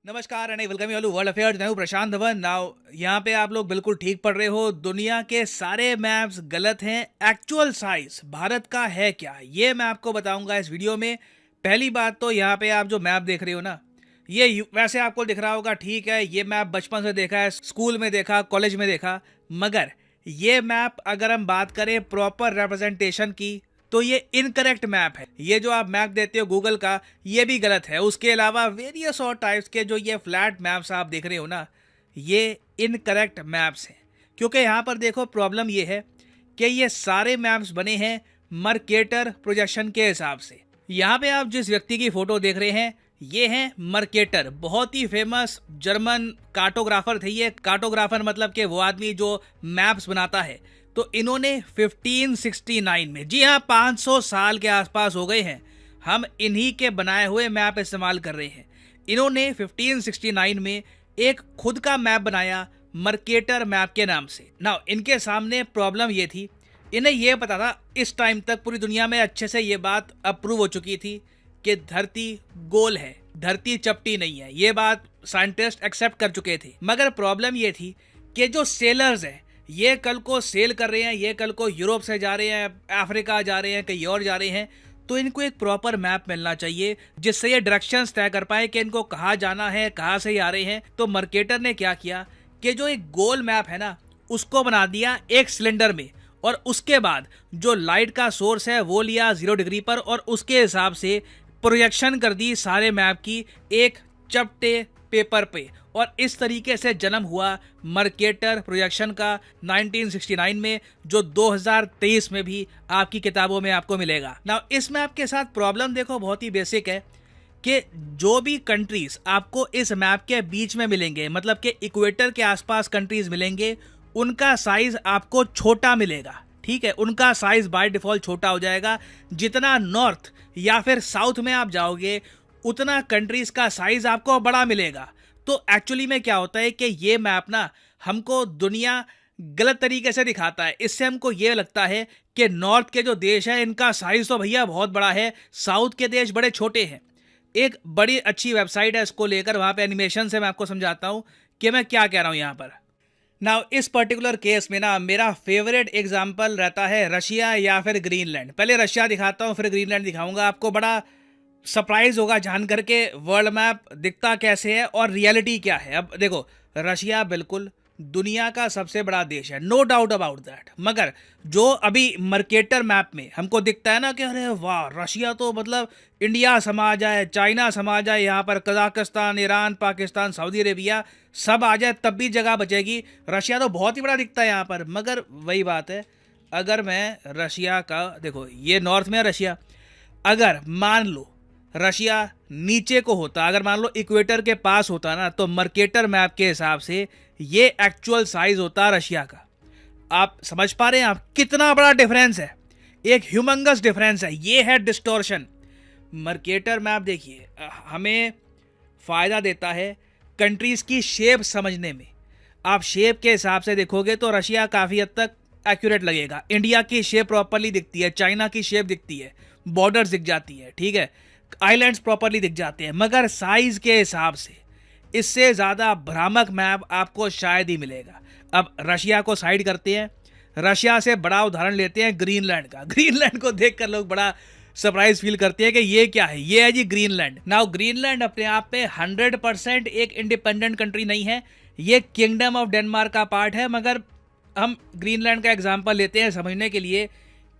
नमस्कार and welcome you all world affairs. मैं हूं प्रशांत धवन। नाउ यहाँ पे आप लोग बिल्कुल ठीक पढ़ रहे हो। दुनिया के सारे मैप्स गलत हैं। एक्चुअल साइज भारत का है क्या, ये मैं आपको बताऊंगा इस वीडियो में। पहली बात तो यहाँ पे आप जो मैप देख रहे हो ना, ये वैसे आपको दिख रहा होगा, ठीक है, ये मैप बचपन से देखा है, स्कूल में देखा, कॉलेज में देखा, मगर ये मैप अगर हम बात करें प्रॉपर रिप्रेजेंटेशन की तो ये इनकरेक्ट मैप है। ये जो आप मैप देते हो गूगल का, ये भी गलत है। उसके अलावा वेरियस और टाइप्स के जो ये फ्लैट मैप्स आप देख रहे हो ना, ये इनकरेक्ट मैप्स हैं। क्योंकि यहाँ पर देखो प्रॉब्लम ये है कि ये सारे मैप्स बने हैं मर्केटर प्रोजेक्शन के हिसाब से। यहाँ पे आप जिस व्यक्ति की फोटो देख रहे हैं, ये हैं मर्केटर, बहुत ही फेमस जर्मन कार्टोग्राफर थे। ये कार्टोग्राफर मतलब कि वो आदमी जो मैप्स बनाता है। तो इन्होंने 1569 में, जी हाँ 500 साल के आसपास हो गए हैं, हम इन्हीं के बनाए हुए मैप इस्तेमाल कर रहे हैं। इन्होंने 1569 में एक खुद का मैप बनाया मर्केटर मैप के नाम से। नाउ इनके सामने प्रॉब्लम ये थी, इन्हें ये पता था, इस टाइम तक पूरी दुनिया में अच्छे से ये बात अप्रूव हो चुकी थी कि धरती गोल है, धरती चपटी नहीं है। ये बात साइंटिस्ट एक्सेप्ट कर चुके थे। मगर प्रॉब्लम ये थी कि जो सेलर्स हैं, ये कल को सेल कर रहे हैं, ये कल को यूरोप से जा रहे हैं, अफ्रीका जा रहे हैं, कहीं और जा रहे हैं, तो इनको एक प्रॉपर मैप मिलना चाहिए जिससे ये डायरेक्शंस तय कर पाए कि इनको कहाँ जाना है, कहाँ से आ रहे हैं। तो मर्केटर ने क्या किया कि जो एक गोल मैप है ना, उसको बना दिया एक सिलेंडर में, और उसके बाद जो लाइट का सोर्स है वो लिया 0 डिग्री पर, और उसके हिसाब से प्रोजेक्शन कर दी सारे मैप की एक चपटे पेपर पे। और इस तरीके से जन्म हुआ मर्केटर प्रोजेक्शन का 1969 में, जो 2023 में भी आपकी किताबों में आपको मिलेगा। नाउ इस मैप के साथ प्रॉब्लम देखो बहुत ही बेसिक है कि जो भी कंट्रीज आपको इस मैप के बीच में मिलेंगे, मतलब कि इक्वेटर के आसपास कंट्रीज मिलेंगे, उनका साइज आपको छोटा मिलेगा। ठीक है, उनका साइज बाय डिफॉल्ट छोटा हो जाएगा। जितना नॉर्थ या फिर साउथ में आप जाओगे, उतना कंट्रीज का साइज आपको बड़ा मिलेगा। तो एक्चुअली में क्या होता है कि ये मैप ना हमको दुनिया गलत तरीके से दिखाता है। इससे हमको ये लगता है कि नॉर्थ के जो देश है इनका साइज तो भैया बहुत बड़ा है, साउथ के देश बड़े छोटे हैं। एक बड़ी अच्छी वेबसाइट है इसको लेकर, वहाँ पे एनिमेशन से मैं आपको समझाता हूँ कि मैं क्या कह रहा हूँ यहाँ पर। नाउ इस पर्टिकुलर केस में ना मेरा फेवरेट एग्जाम्पल रहता है रशिया या फिर ग्रीनलैंड। पहले रशिया दिखाता हूँ, फिर ग्रीनलैंड दिखाऊंगा। आपको बड़ा सरप्राइज होगा जान करके वर्ल्ड मैप दिखता कैसे है और रियलिटी क्या है। अब देखो, रशिया बिल्कुल दुनिया का सबसे बड़ा देश है, नो डाउट अबाउट दैट। मगर जो अभी मर्केटर मैप में हमको दिखता है ना कि अरे वाह, रशिया तो मतलब इंडिया समा जाए, चाइना समा जाए, यहाँ पर Kazakhstan, Iran, Pakistan, Saudi Arabia सब आ जाए तब भी जगह बचेगी। रशिया तो बहुत ही बड़ा दिखता है यहाँ पर। मगर वही बात है, अगर मैं रशिया का, देखो ये नॉर्थ में है रशिया, अगर मान लो रशिया नीचे को होता, अगर मान लो इक्वेटर के पास होता ना, तो मर्केटर मैप के हिसाब से ये एक्चुअल साइज होता रशिया का। आप समझ पा रहे हैं आप कितना बड़ा डिफरेंस है, एक ह्यूमंगस डिफरेंस है। ये है डिस्टॉर्शन। मर्केटर मैप देखिए हमें फायदा देता है कंट्रीज की शेप समझने में। आप शेप के हिसाब से देखोगे तो रशिया काफ़ी हद तक एक्यूरेट लगेगा। इंडिया की शेप प्रॉपरली दिखती है, चाइना की शेप दिखती है, बॉर्डर्स दिख जाती है, ठीक है, आइलैंड्स प्रॉपरली दिख जाते हैं। मगर साइज के हिसाब से इससे ज़्यादा भ्रामक मैप आपको शायद ही मिलेगा। अब रशिया को साइड करते हैं, रशिया से बड़ा उदाहरण लेते हैं ग्रीनलैंड का। ग्रीनलैंड को देखकर लोग बड़ा सरप्राइज फील करते हैं कि ये क्या है। ये है जी ग्रीनलैंड। नाउ ग्रीनलैंड अपने आप में 100% एक इंडिपेंडेंट कंट्री नहीं है, ये किंगडम ऑफ डेनमार्क का पार्ट है। मगर हम ग्रीनलैंड का एग्जाम्पल लेते हैं समझने के लिए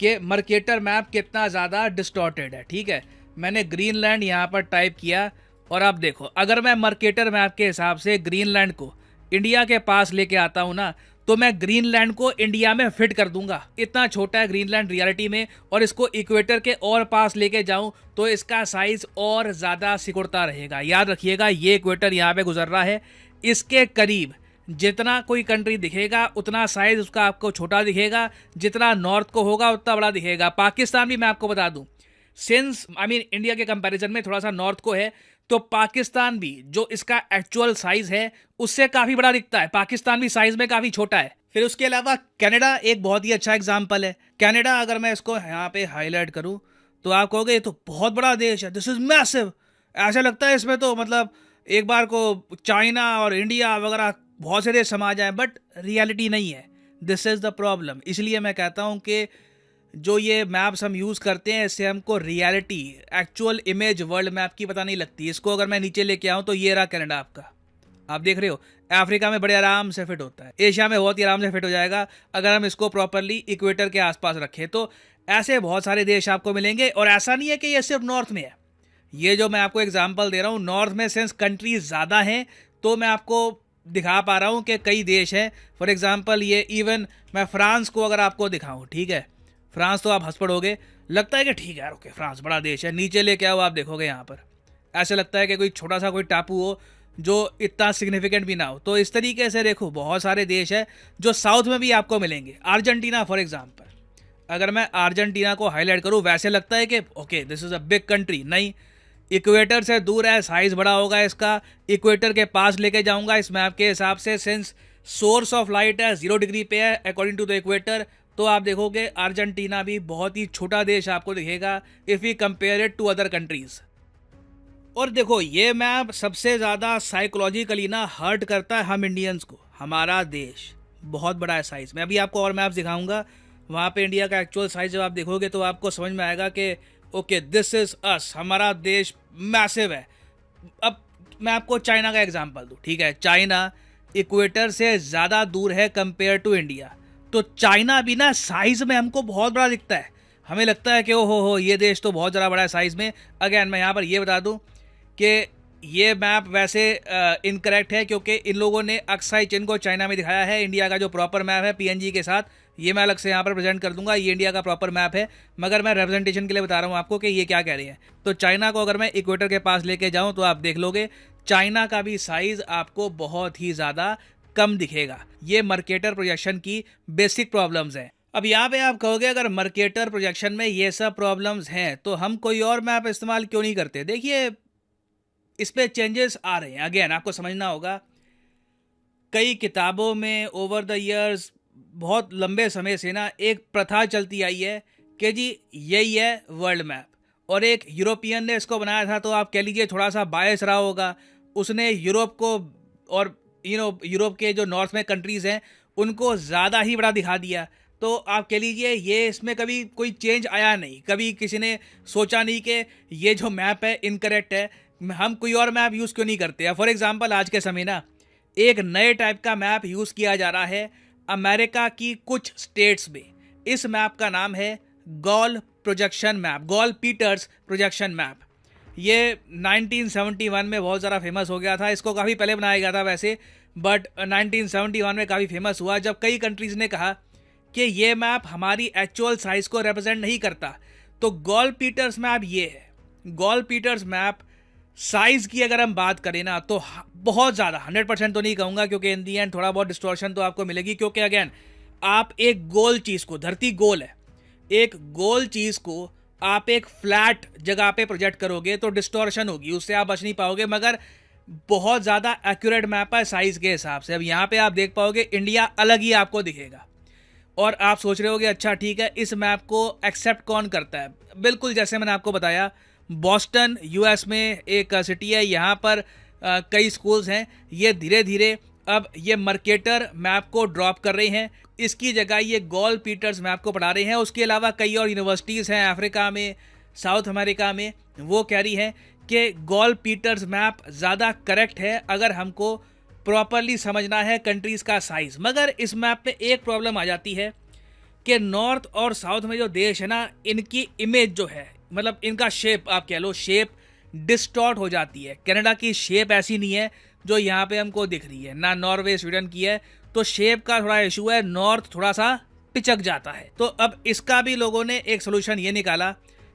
कि मर्केटर मैप कितना ज़्यादा डिस्टॉर्टेड है। ठीक है, मैंने ग्रीनलैंड यहाँ पर टाइप किया और आप देखो, अगर मैं मर्केटर मैप के हिसाब से ग्रीनलैंड को इंडिया के पास लेके आता हूँ ना, तो मैं ग्रीनलैंड को इंडिया में फिट कर दूंगा। इतना छोटा है ग्रीनलैंड रियलिटी में, और इसको इक्वेटर के और पास लेके जाऊं तो इसका साइज और ज़्यादा सिकुड़ता रहेगा। याद रखिएगा, ये इक्वेटर यहाँ पे गुजर रहा है, इसके करीब जितना कोई कंट्री दिखेगा उतना साइज उसका आपको छोटा दिखेगा, जितना नॉर्थ को होगा उतना बड़ा दिखेगा। पाकिस्तान भी मैं आपको बता दूं, सिंस इंडिया के कंपैरिजन में थोड़ा सा नॉर्थ को है, तो पाकिस्तान भी जो इसका एक्चुअल साइज है उससे काफ़ी बड़ा दिखता है। पाकिस्तान भी साइज में काफ़ी छोटा है। फिर उसके अलावा कनाडा एक बहुत ही अच्छा एग्जाम्पल है। कनाडा अगर मैं इसको यहाँ पे हाईलाइट करूँ तो आप कहोगे ये तो बहुत बड़ा देश है, दिस इज मैसिव। ऐसा लगता है इसमें तो मतलब एक बार को चाइना और इंडिया वगैरह बहुत से देश समा जाए, बट रियलिटी नहीं है। This is the problem. इसलिए मैं कहता हूँ कि जो ये मैप्स हम यूज़ करते हैं इससे हमको reality, actual image world map की पता नहीं लगती। इसको अगर मैं नीचे लेके आऊँ तो ये रहा कनाडा आपका, आप देख रहे हो। अफ्रीका में बड़े आराम से फिट होता है, एशिया में बहुत ही आराम से फिट हो जाएगा अगर हम इसको प्रॉपरली इक्वेटर के आसपास रखें। तो ऐसे बहुत सारे देश आपको मिलेंगे, और ऐसा नहीं है कि ये सिर्फ नॉर्थ में है। ये जो मैं आपको एग्जांपल दे रहा हूँ, नॉर्थ में सिंस कंट्रीज ज़्यादा हैं तो मैं आपको दिखा पा रहा हूँ कि कई देश हैं। फॉर एग्जांपल ये इवन मैं फ्रांस को अगर आपको दिखाऊँ, ठीक है, फ्रांस तो आप हंस पड़ोगे, लगता है कि ठीक है ओके फ्रांस बड़ा देश है। नीचे लेके आओ, आप देखोगे यहाँ पर ऐसे लगता है कि कोई छोटा सा कोई टापू हो जो इतना सिग्निफिकेंट भी ना हो। तो इस तरीके से देखो बहुत सारे देश है जो साउथ में भी आपको मिलेंगे। अर्जेंटीना फॉर एग्जांपल, अगर मैं अर्जेंटीना को हाईलाइट करूँ, वैसे लगता है कि okay this is a big country, नहीं, इक्वेटर से दूर है, साइज बड़ा होगा इसका। इक्वेटर के पास लेके जाऊंगा इस मैप के हिसाब से, सिंस सोर्स ऑफ लाइट है 0 डिग्री पे है अकॉर्डिंग टू द इक्वेटर, तो आप देखोगे अर्जेंटीना भी बहुत ही छोटा देश आपको दिखेगा if you compare it to other countries. और देखो ये मैप सबसे ज़्यादा साइकोलॉजिकली ना हर्ट करता है हम इंडियंस को। हमारा देश बहुत बड़ा है साइज़ में। अभी आपको और मैप दिखाऊंगा, वहाँ पे इंडिया का एक्चुअल साइज़ जब आप देखोगे तो आपको समझ में आएगा कि ओके दिस इज़ अस, हमारा देश मैसिव है। अब मैं आपको चाइना का एग्जांपल दूँ, ठीक है, चाइना इक्वेटर से ज़्यादा दूर है कंपेयर टू इंडिया। तो चाइना भी ना साइज़ में हमको बहुत बड़ा दिखता है, हमें लगता है कि ओ हो ये देश तो बहुत ज़्यादा बड़ा है साइज़ में। अगेन मैं यहाँ पर ये बता दूँ कि ये मैप वैसे इनकरेक्ट है, क्योंकि इन लोगों ने अक्साई चिन्ह को चाइना में दिखाया है। इंडिया का जो प्रॉपर मैप है पीएनजी के साथ, ये मैं अलग से यहाँ पर प्रेजेंट कर दूंगा, ये इंडिया का प्रॉपर मैप है, मगर मैं रिप्रेजेंटेशन के लिए बता रहा हूँ आपको कि ये क्या कह रही है। तो चाइना को अगर मैं इक्वेटर के पास लेके जाऊँ तो आप देख लोगे चाइना का भी साइज़ आपको बहुत ही ज़्यादा कम दिखेगा। ये मर्केटर प्रोजेक्शन की बेसिक प्रॉब्लम्स हैं। अब यहाँ पे आप कहोगे अगर मर्केटर प्रोजेक्शन में ये सब प्रॉब्लम्स हैं तो हम कोई और मैप इस्तेमाल क्यों नहीं करते। देखिए इस पे चेंजेस आ रहे हैं। अगेन आपको समझना होगा, कई किताबों में ओवर द ईयर्स बहुत लंबे समय से ना एक प्रथा चलती आई है कि जी यही है वर्ल्ड मैप, और एक यूरोपियन ने इसको बनाया था, तो आप कह लीजिए थोड़ा सा बायस रहा होगा, उसने यूरोप को और यूरोप के जो नॉर्थ में कंट्रीज़ हैं उनको ज़्यादा ही बड़ा दिखा दिया। तो आप कह लीजिए ये इसमें कभी कोई चेंज आया नहीं, कभी किसी ने सोचा नहीं कि ये जो मैप है इनकरेक्ट है, हम कोई और मैप यूज़ क्यों नहीं करते हैं। फॉर एग्जांपल आज के समय ना एक नए टाइप का मैप यूज़ किया जा रहा है अमेरिका की कुछ स्टेट्स में। इस मैप का नाम है Gall projection map, Gall Peters projection map. ये 1971 में बहुत ज़्यादा फेमस हो गया था। इसको काफ़ी पहले बनाया गया था वैसे, बट 1971 में काफ़ी फेमस हुआ जब कई कंट्रीज़ ने कहा कि ये मैप हमारी एक्चुअल साइज़ को रिप्रेजेंट नहीं करता। तो गॉल पीटर्स मैप ये है। गॉल पीटर्स मैप साइज़ की अगर हम बात करें ना तो बहुत ज़्यादा, 100% तो नहीं कहूँगा क्योंकि इन दी एंड थोड़ा बहुत डिस्टॉर्शन तो आपको मिलेगी, क्योंकि अगेन आप एक गोल चीज़ को, धरती गोल है, एक गोल चीज़ को आप एक फ्लैट जगह पे प्रोजेक्ट करोगे तो डिस्टॉर्शन होगी, उससे आप बच नहीं पाओगे। मगर बहुत ज़्यादा एक्यूरेट मैप है साइज़ के हिसाब से। अब यहाँ पे आप देख पाओगे इंडिया अलग ही आपको दिखेगा, और आप सोच रहे होगे अच्छा ठीक है इस मैप को एक्सेप्ट कौन करता है। बिल्कुल जैसे मैंने आपको बताया, बॉस्टन यूएस में एक सिटी है, यहाँ पर कई स्कूल्स हैं, ये धीरे धीरे अब ये मर्केटर मैप को ड्रॉप कर रहे हैं, इसकी जगह ये गॉल पीटर्स मैप को पढ़ा रहे हैं। उसके अलावा कई और यूनिवर्सिटीज़ हैं अफ्रीका में, साउथ अमेरिका में, वो कह रही हैं कि गॉल पीटर्स मैप ज़्यादा करेक्ट है अगर हमको प्रॉपरली समझना है कंट्रीज़ का साइज़। मगर इस मैप में एक प्रॉब्लम आ जाती है कि नॉर्थ और साउथ में जो देश है ना, इनकी इमेज जो है, मतलब इनका शेप, आप कह लो शेप डिस्टॉर्ट हो जाती है। कनाडा की शेप ऐसी नहीं है जो यहाँ पे हमको दिख रही है, ना नॉर्वे स्वीडन की है, तो शेप का थोड़ा इशू है, नॉर्थ थोड़ा सा पिचक जाता है। तो अब इसका भी लोगों ने एक सोल्यूशन ये निकाला,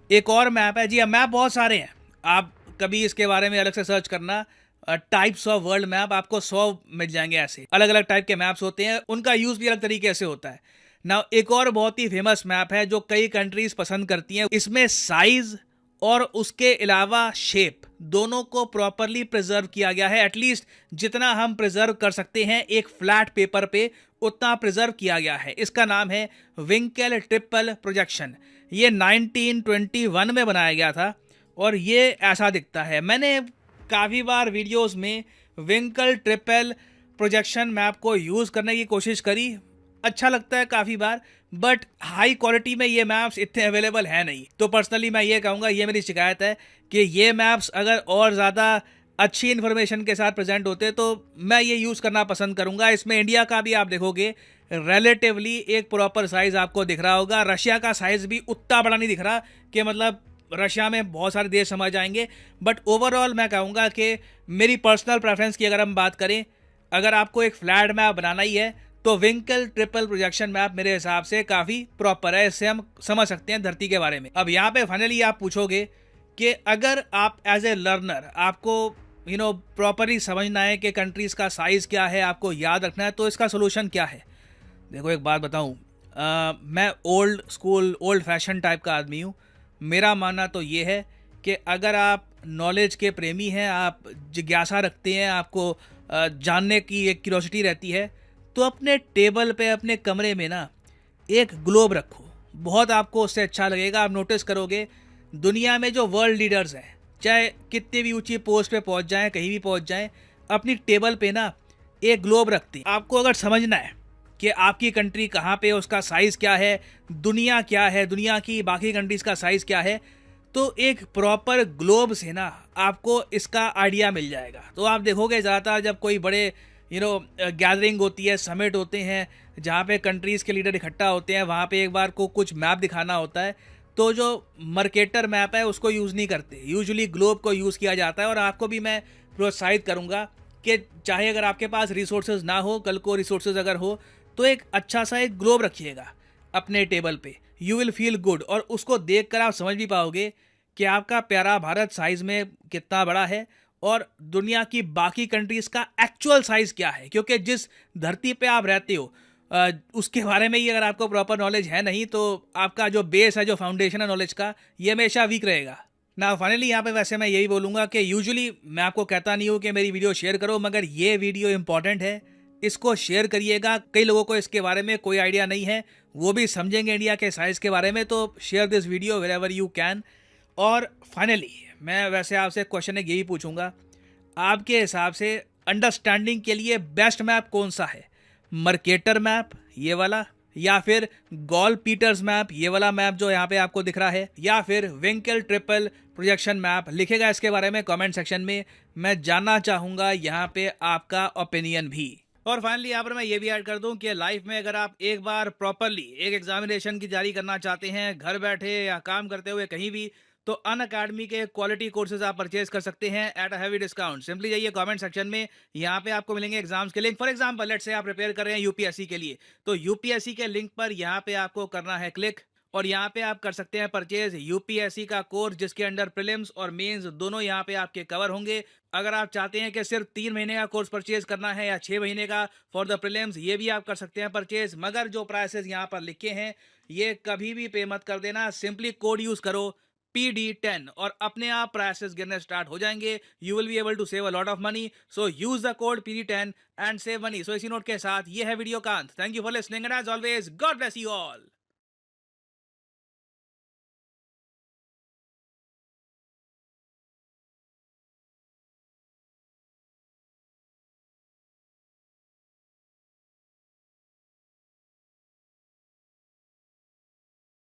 एक और मैप है जी। अब मैप बहुत सारे हैं, आप कभी इसके बारे में अलग से सर्च करना, टाइप्स ऑफ वर्ल्ड मैप, आपको 100 मिल जाएंगे। ऐसे अलग अलग टाइप के मैप्स होते हैं, उनका यूज़ भी अलग तरीके से होता है ना। एक और बहुत ही फेमस मैप है जो कई कंट्रीज पसंद करती हैं, इसमें साइज और उसके अलावा शेप दोनों को प्रॉपरली प्रिजर्व किया गया है। एटलीस्ट जितना हम प्रिजर्व कर सकते हैं एक फ्लैट पेपर पे, उतना प्रिजर्व किया गया है। इसका नाम है विंकेल ट्रिपल प्रोजेक्शन। ये 1921 में बनाया गया था और ये ऐसा दिखता है। मैंने काफ़ी बार वीडियोस में विंकल ट्रिपल प्रोजेक्शन मैप को यूज़ करने की कोशिश करी, अच्छा लगता है काफ़ी बार, बट हाई क्वालिटी में ये मैप्स इतने अवेलेबल है नहीं। तो पर्सनली मैं ये कहूँगा, ये मेरी शिकायत है कि ये मैप्स अगर और ज़्यादा अच्छी इन्फॉर्मेशन के साथ प्रेजेंट होते तो मैं ये यूज़ करना पसंद करूँगा। इसमें इंडिया का भी आप देखोगे रिलेटिवली एक प्रॉपर साइज़ आपको दिख रहा होगा। रशिया का साइज़ भी उतना बड़ा नहीं दिख रहा कि मतलब रशिया में बहुत सारे देश समझ आएंगे, बट ओवरऑल मैं कहूँगा कि मेरी पर्सनल प्रेफरेंस की अगर हम बात करें, अगर आपको एक फ्लैट मैप बनाना ही है तो विंकल ट्रिपल प्रोजेक्शन मैप मेरे हिसाब से काफ़ी प्रॉपर है। इससे हम समझ सकते हैं धरती के बारे में। अब यहाँ पे फाइनली आप पूछोगे कि अगर आप एज ए लर्नर आपको प्रॉपरली समझना है कि कंट्रीज़ का साइज़ क्या है, आपको याद रखना है, तो इसका सोल्यूशन क्या है। देखो एक बात बताऊँ, मैं old school old fashion type का आदमी हूँ। मेरा मानना तो ये है कि अगर आप नॉलेज के प्रेमी हैं, आप जिज्ञासा रखते हैं, आपको जानने की एक क्यूरोसिटी रहती है, तो अपने टेबल पे अपने कमरे में ना एक ग्लोब रखो। बहुत आपको उससे अच्छा लगेगा। आप नोटिस करोगे दुनिया में जो वर्ल्ड लीडर्स हैं, चाहे कितनी भी ऊंची पोस्ट पे पहुंच जाएं, कहीं भी पहुंच जाएं, अपनी टेबल पे ना एक ग्लोब रखते हैं। आपको अगर समझना है कि आपकी कंट्री कहाँ पे, उसका साइज़ क्या है, दुनिया क्या है, दुनिया की बाकी कंट्रीज़ का साइज़ क्या है, तो एक प्रॉपर ग्लोब से ना आपको इसका आइडिया मिल जाएगा। तो आप देखोगे ज़्यादातर जब कोई बड़े गैदरिंग होती है, समिट होते हैं, जहाँ पे कंट्रीज़ के लीडर इकट्ठा होते हैं, वहाँ पे एक बार को कुछ मैप दिखाना होता है, तो जो मर्केटर मैप है उसको यूज़ नहीं करते, यूजुअली ग्लोब को यूज़ किया जाता है। और आपको भी मैं प्रोत्साहित करूँगा कि चाहे अगर आपके पास रिसोर्सेज ना हो, कल को रिसोर्सेज अगर हो, तो एक अच्छा सा एक ग्लोब रखिएगा अपने टेबल पे। यू विल फील गुड, और उसको देखकर आप समझ भी पाओगे कि आपका प्यारा भारत साइज़ में कितना बड़ा है और दुनिया की बाकी कंट्रीज़ का एक्चुअल साइज़ क्या है। क्योंकि जिस धरती पे आप रहते हो उसके बारे में ही अगर आपको प्रॉपर नॉलेज है नहीं, तो आपका जो बेस है, जो फाउंडेशन है नॉलेज का, ये हमेशा वीक रहेगा ना। फाइनली यहाँ पे वैसे मैं यही बोलूँगा कि यूजुअली मैं आपको कहता नहीं हूँ कि मेरी वीडियो शेयर करो, मगर ये वीडियो इंपॉर्टेंट है, इसको शेयर करिएगा। कई लोगों को इसके बारे में कोई आइडिया नहीं है, वो भी समझेंगे इंडिया के साइज़ के बारे में। तो share this video wherever you can. और फाइनली मैं वैसे आपसे क्वेश्चन एक यही पूछूंगा, आपके हिसाब से अंडरस्टैंडिंग के लिए बेस्ट मैप कौन सा है? मर्केटर मैप ये वाला, या फिर गॉल पीटर्स मैप ये वाला मैप जो यहाँ पे आपको दिख रहा है, या फिर विंकल ट्रिपल प्रोजेक्शन मैप? लिखेगा इसके बारे में कमेंट सेक्शन में, मैं जानना चाहूँगा यहाँ पे आपका ओपिनियन भी। और फाइनली यहाँ पर मैं ये भी ऐड कर दूं कि लाइफ में अगर आप एक बार प्रॉपरली एक एग्जामिनेशन की तैयारी करना चाहते हैं, घर बैठे या काम करते हुए कहीं भी, तो अनअकैडमी के क्वालिटी कोर्सेज आप परचेज कर सकते हैं at a heavy discount. Simply जाइए कमेंट सेक्शन में, यहाँ पे आपको मिलेंगे एग्जाम्स के link. For example let's say आप प्रिपेयर कर रहे हैं यूपीएससी के लिए, तो यूपीएससी के लिंक पर यहाँ पे आपको करना है क्लिक, और यहाँ पे आप कर सकते हैं परचेज यूपीएससी का कोर्स, जिसके अंडर प्रीलिम्स और मेंस दोनों यहाँ पे आपके कवर होंगे। अगर आप चाहते हैं कि सिर्फ 3 महीने का कोर्स परचेज करना है या 6 महीने का फॉर द प्रीलिम्स, ये भी आप कर सकते हैं परचेज। मगर जो प्राइसेस यहाँ पर लिखे हैं ये कभी भी पे मत कर देना, सिंपली कोड यूज करो PD10 और अपने आप प्राइसेस गिरने स्टार्ट हो जाएंगे। You will be able to save a lot of money, so use the code PD10 and save money. So इसी नोट के साथ ये है वीडियो का अंत। Thank you for listening and as always God bless you all.